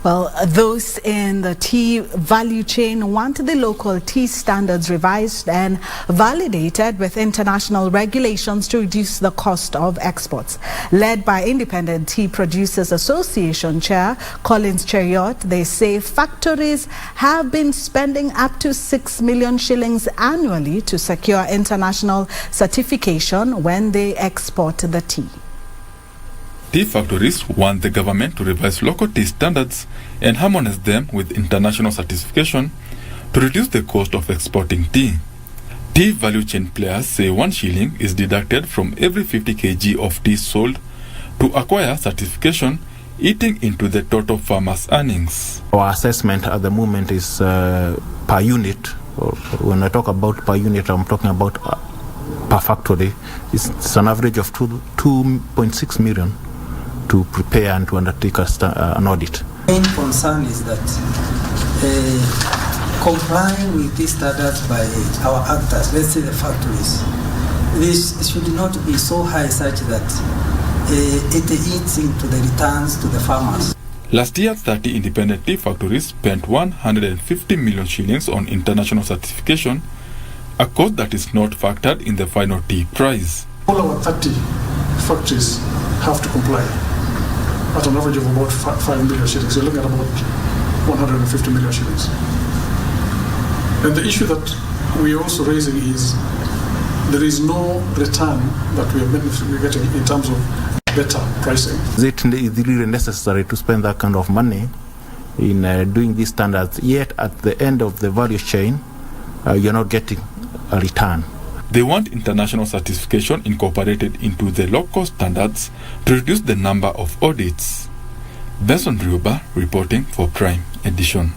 Well, those in the tea value chain want the local tea standards revised and validated with international regulations to reduce the cost of exports. Led by Independent Tea Producers Association Chair Collins Cheruyot, they say factories have been spending up to 6 million shillings annually to secure international certification when they export the tea. Tea factories want the government to revise local tea standards and harmonize them with international certification to reduce the cost of exporting tea. Tea value chain players say 1 shilling is deducted from every 50 kg of tea sold to acquire certification, eating into the total farmers' earnings. Our assessment at the moment is per unit. When I talk about per unit, I'm talking about per factory. It's an average of 2.6 million. To prepare and to undertake an audit. The main concern is that complying with these standards by our actors, let's say the factories, this should not be so high such that it eats into the returns to the farmers. Last year, 30 independent tea factories spent 150 million shillings on international certification, a cost that is not factored in the final tea price. All our 30 factories have to comply at an average of about 5 million shillings. You're looking at about 150 million shillings. And the issue that we're also raising is there is no return that we're getting in terms of better pricing. Is it really necessary to spend that kind of money in doing these standards, yet at the end of the value chain, you're not getting a return? They want international certification incorporated into the local standards to reduce the number of audits. Benson Ryuba reporting for Prime Edition.